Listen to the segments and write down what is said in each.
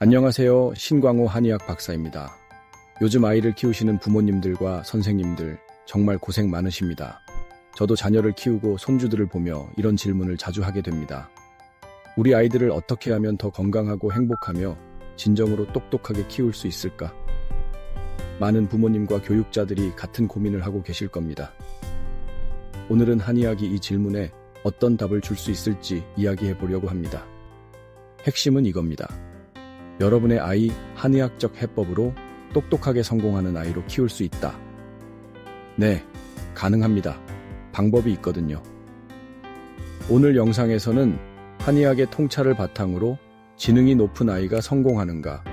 안녕하세요. 신광호 한의학 박사입니다. 요즘 아이를 키우시는 부모님들과 선생님들 정말 고생 많으십니다. 저도 자녀를 키우고 손주들을 보며 이런 질문을 자주 하게 됩니다. 우리 아이들을 어떻게 하면 더 건강하고 행복하며 진정으로 똑똑하게 키울 수 있을까? 많은 부모님과 교육자들이 같은 고민을 하고 계실 겁니다. 오늘은 한의학이 이 질문에 어떤 답을 줄 수 있을지 이야기해 보려고 합니다. 핵심은 이겁니다. 여러분의 아이 한의학적 해법으로 똑똑하게 성공하는 아이로 키울 수 있다. 네, 가능합니다. 방법이 있거든요. 오늘 영상에서는 한의학의 통찰을 바탕으로 지능이 높은 아이가 성공하는가,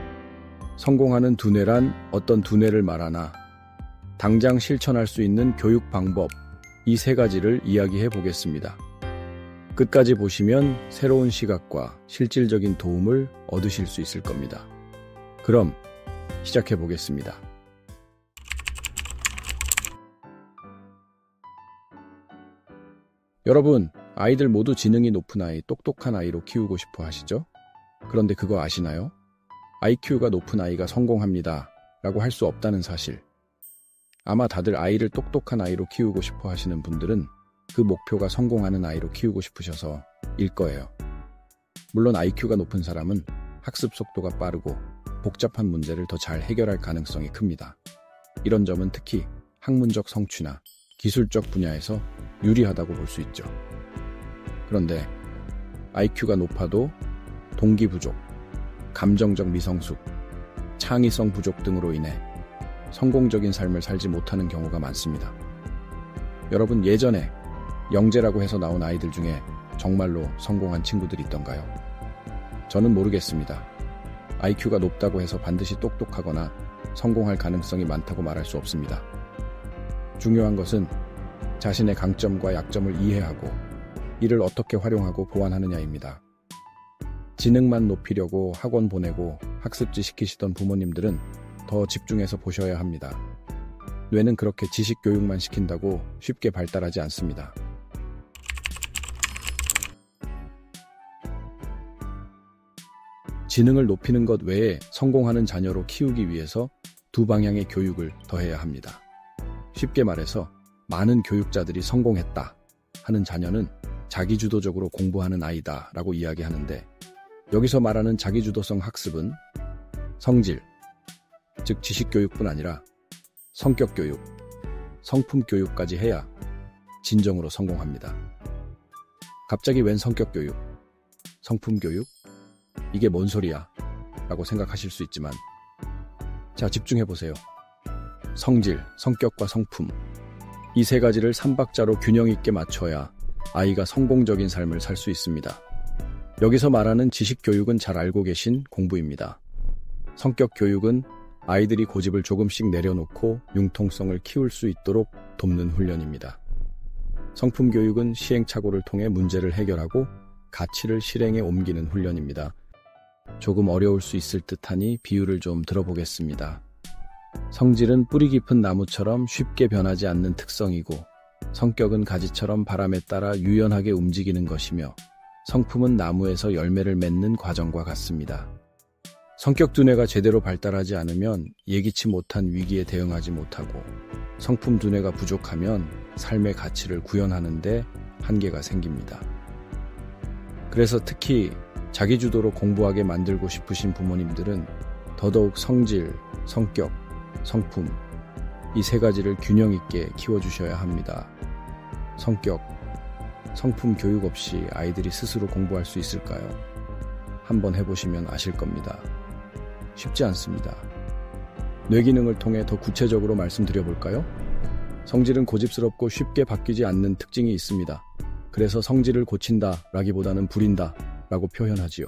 성공하는 두뇌란 어떤 두뇌를 말하나, 당장 실천할 수 있는 교육 방법, 이 세 가지를 이야기해 보겠습니다. 끝까지 보시면 새로운 시각과 실질적인 도움을 얻으실 수 있을 겁니다. 그럼 시작해 보겠습니다. 여러분, 아이들 모두 지능이 높은 아이, 똑똑한 아이로 키우고 싶어 하시죠? 그런데 그거 아시나요? IQ가 높은 아이가 성공합니다 라고 할 수 없다는 사실. 아마 다들 아이를 똑똑한 아이로 키우고 싶어 하시는 분들은 그 목표가 성공하는 아이로 키우고 싶으셔서 일 거예요. 물론 IQ가 높은 사람은 학습 속도가 빠르고 복잡한 문제를 더 잘 해결할 가능성이 큽니다. 이런 점은 특히 학문적 성취나 기술적 분야에서 유리하다고 볼 수 있죠. 그런데 IQ가 높아도 동기 부족, 감정적 미성숙, 창의성 부족 등으로 인해 성공적인 삶을 살지 못하는 경우가 많습니다. 여러분, 예전에 영재라고 해서 나온 아이들 중에 정말로 성공한 친구들이 있던가요? 저는 모르겠습니다. IQ가 높다고 해서 반드시 똑똑하거나 성공할 가능성이 많다고 말할 수 없습니다. 중요한 것은 자신의 강점과 약점을 이해하고 이를 어떻게 활용하고 보완하느냐입니다. 지능만 높이려고 학원 보내고 학습지 시키시던 부모님들은 더 집중해서 보셔야 합니다. 뇌는 그렇게 지식 교육만 시킨다고 쉽게 발달하지 않습니다. 지능을 높이는 것 외에 성공하는 자녀로 키우기 위해서 두 방향의 교육을 더해야 합니다. 쉽게 말해서 많은 교육자들이 성공했다 하는 자녀는 자기주도적으로 공부하는 아이다 라고 이야기하는데, 여기서 말하는 자기주도성 학습은 성질, 즉 지식교육뿐 아니라 성격교육, 성품교육까지 해야 진정으로 성공합니다. 갑자기 웬 성격교육, 성품교육? 이게 뭔 소리야? 라고 생각하실 수 있지만, 자, 집중해보세요. 성질, 성격과 성품, 이 세 가지를 3박자로 균형 있게 맞춰야 아이가 성공적인 삶을 살 수 있습니다. 여기서 말하는 지식교육은 잘 알고 계신 공부입니다. 성격교육은 아이들이 고집을 조금씩 내려놓고 융통성을 키울 수 있도록 돕는 훈련입니다. 성품교육은 시행착오를 통해 문제를 해결하고 가치를 실행에 옮기는 훈련입니다. 조금 어려울 수 있을 듯하니 비유를 좀 들어보겠습니다. 성질은 뿌리 깊은 나무처럼 쉽게 변하지 않는 특성이고, 성격은 가지처럼 바람에 따라 유연하게 움직이는 것이며, 성품은 나무에서 열매를 맺는 과정과 같습니다. 성격 두뇌가 제대로 발달하지 않으면 예기치 못한 위기에 대응하지 못하고, 성품 두뇌가 부족하면 삶의 가치를 구현하는 데 한계가 생깁니다. 그래서 특히 자기주도로 공부하게 만들고 싶으신 부모님들은 더더욱 성질, 성격, 성품, 이 세 가지를 균형 있게 키워주셔야 합니다. 성격, 성품 교육 없이 아이들이 스스로 공부할 수 있을까요? 한번 해보시면 아실 겁니다. 쉽지 않습니다. 뇌기능을 통해 더 구체적으로 말씀드려볼까요? 성질은 고집스럽고 쉽게 바뀌지 않는 특징이 있습니다. 그래서 성질을 고친다 라기보다는 부린다 라고 표현하지요.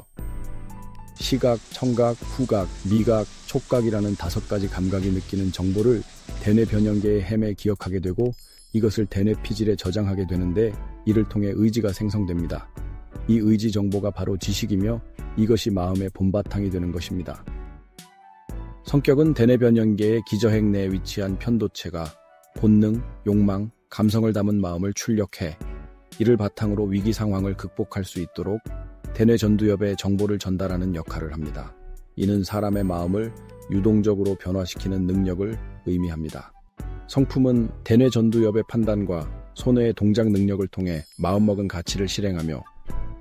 시각, 청각, 후각, 미각, 촉각이라는 5가지 감각이 느끼는 정보를 대뇌 변형계의 햄에 기억하게 되고, 이것을 대뇌 피질에 저장하게 되는데, 이를 통해 의지가 생성됩니다. 이 의지 정보가 바로 지식이며 이것이 마음의 본바탕이 되는 것입니다. 성격은 대뇌 변형계의 기저핵 내에 위치한 편도체가 본능, 욕망, 감성을 담은 마음을 출력해 이를 바탕으로 위기 상황을 극복할 수 있도록 대뇌 전두엽에 정보를 전달하는 역할을 합니다. 이는 사람의 마음을 유동적으로 변화시키는 능력을 의미합니다. 성품은 대뇌 전두엽의 판단과 손의 동작 능력을 통해 마음먹은 가치를 실행하며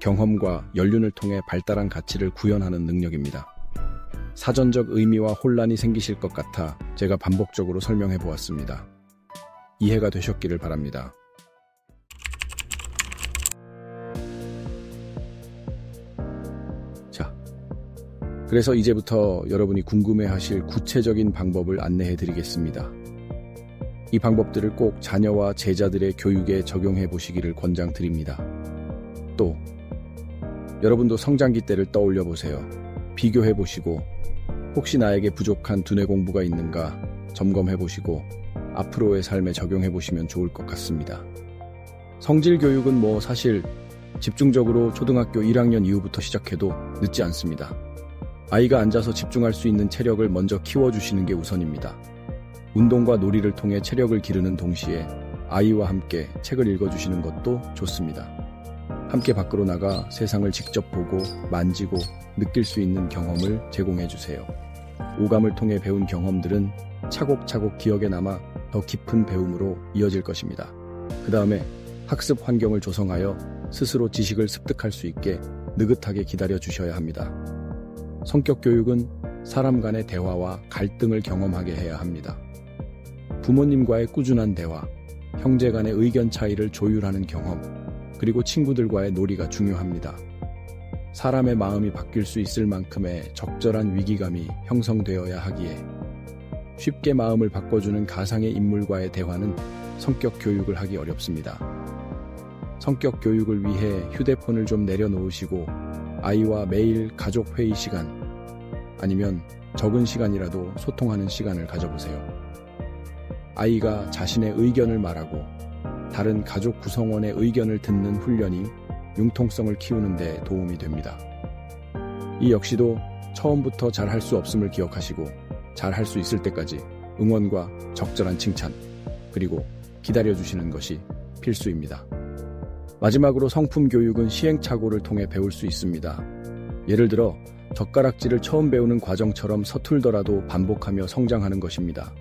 경험과 연륜을 통해 발달한 가치를 구현하는 능력입니다. 사전적 의미와 혼란이 생기실 것 같아 제가 반복적으로 설명해 보았습니다. 이해가 되셨기를 바랍니다. 자, 그래서 이제부터 여러분이 궁금해하실 구체적인 방법을 안내해 드리겠습니다. 이 방법들을 꼭 자녀와 제자들의 교육에 적용해 보시기를 권장드립니다. 또 여러분도 성장기 때를 떠올려 보세요. 비교해 보시고 혹시 나에게 부족한 두뇌 공부가 있는가 점검해 보시고 앞으로의 삶에 적용해 보시면 좋을 것 같습니다. 성질 교육은 사실 집중적으로 초등학교 1학년 이후부터 시작해도 늦지 않습니다. 아이가 앉아서 집중할 수 있는 체력을 먼저 키워주시는 게 우선입니다. 운동과 놀이를 통해 체력을 기르는 동시에 아이와 함께 책을 읽어주시는 것도 좋습니다. 함께 밖으로 나가 세상을 직접 보고 만지고 느낄 수 있는 경험을 제공해주세요. 오감을 통해 배운 경험들은 차곡차곡 기억에 남아 더 깊은 배움으로 이어질 것입니다. 그 다음에 학습 환경을 조성하여 스스로 지식을 습득할 수 있게 느긋하게 기다려 주셔야 합니다. 성격 교육은 사람 간의 대화와 갈등을 경험하게 해야 합니다. 부모님과의 꾸준한 대화, 형제 간의 의견 차이를 조율하는 경험, 그리고 친구들과의 놀이가 중요합니다. 사람의 마음이 바뀔 수 있을 만큼의 적절한 위기감이 형성되어야 하기에 쉽게 마음을 바꿔주는 가상의 인물과의 대화는 성격 교육을 하기 어렵습니다. 성격 교육을 위해 휴대폰을 좀 내려놓으시고 아이와 매일 가족 회의 시간 아니면 적은 시간이라도 소통하는 시간을 가져보세요. 아이가 자신의 의견을 말하고 다른 가족 구성원의 의견을 듣는 훈련이 융통성을 키우는 데 도움이 됩니다. 이 역시도 처음부터 잘 할 수 없음을 기억하시고 잘 할 수 있을 때까지 응원과 적절한 칭찬, 그리고 기다려주시는 것이 필수입니다. 마지막으로 성품 교육은 시행착오를 통해 배울 수 있습니다. 예를 들어 젓가락질을 처음 배우는 과정처럼 서툴더라도 반복하며 성장하는 것입니다.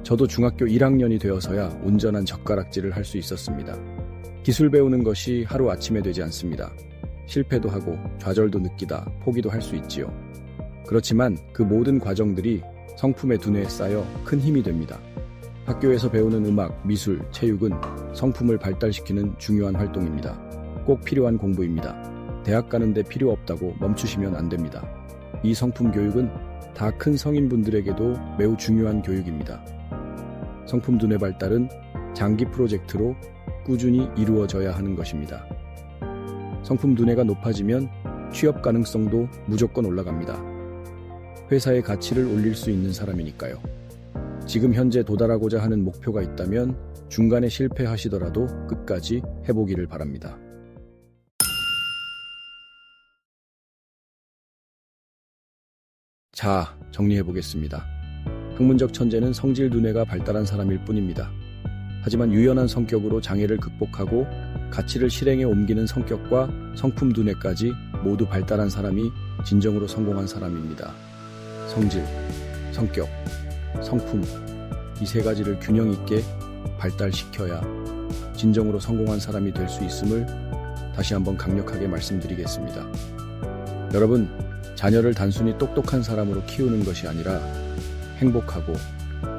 저도 중학교 1학년이 되어서야 온전한 젓가락질을 할 수 있었습니다. 기술 배우는 것이 하루아침에 되지 않습니다. 실패도 하고 좌절도 느끼다 포기도 할 수 있지요. 그렇지만 그 모든 과정들이 성품의 두뇌에 쌓여 큰 힘이 됩니다. 학교에서 배우는 음악, 미술, 체육은 성품을 발달시키는 중요한 활동입니다. 꼭 필요한 공부입니다. 대학 가는데 필요 없다고 멈추시면 안 됩니다. 이 성품 교육은 다 큰 성인분들에게도 매우 중요한 교육입니다. 성품 두뇌 발달은 장기 프로젝트로 꾸준히 이루어져야 하는 것입니다. 성품 두뇌가 높아지면 취업 가능성도 무조건 올라갑니다. 회사의 가치를 올릴 수 있는 사람이니까요. 지금 현재 도달하고자 하는 목표가 있다면 중간에 실패하시더라도 끝까지 해보기를 바랍니다. 자, 정리해보겠습니다. 학문적 천재는 성질 두뇌가 발달한 사람일 뿐입니다. 하지만 유연한 성격으로 장애를 극복하고 가치를 실행에 옮기는 성격과 성품 두뇌까지 모두 발달한 사람이 진정으로 성공한 사람입니다. 성질, 성격, 성품, 이 세 가지를 균형 있게 발달시켜야 진정으로 성공한 사람이 될 수 있음을 다시 한번 강력하게 말씀드리겠습니다. 여러분, 자녀를 단순히 똑똑한 사람으로 키우는 것이 아니라 행복하고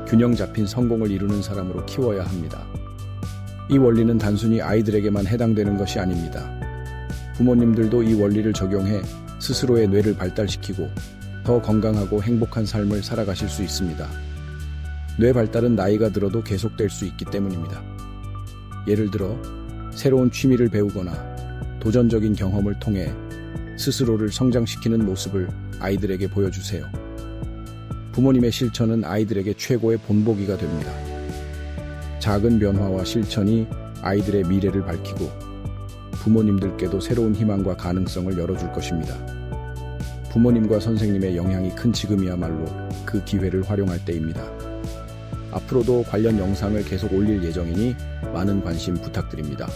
균형 잡힌 성공을 이루는 사람으로 키워야 합니다. 이 원리는 단순히 아이들에게만 해당되는 것이 아닙니다. 부모님들도 이 원리를 적용해 스스로의 뇌를 발달시키고 더 건강하고 행복한 삶을 살아가실 수 있습니다. 뇌 발달은 나이가 들어도 계속될 수 있기 때문입니다. 예를 들어 새로운 취미를 배우거나 도전적인 경험을 통해 스스로를 성장시키는 모습을 아이들에게 보여주세요. 부모님의 실천은 아이들에게 최고의 본보기가 됩니다. 작은 변화와 실천이 아이들의 미래를 밝히고 부모님들께도 새로운 희망과 가능성을 열어줄 것입니다. 부모님과 선생님의 영향이 큰 지금이야말로 그 기회를 활용할 때입니다. 앞으로도 관련 영상을 계속 올릴 예정이니 많은 관심 부탁드립니다.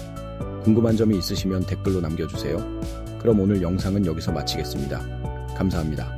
궁금한 점이 있으시면 댓글로 남겨주세요. 그럼 오늘 영상은 여기서 마치겠습니다. 감사합니다.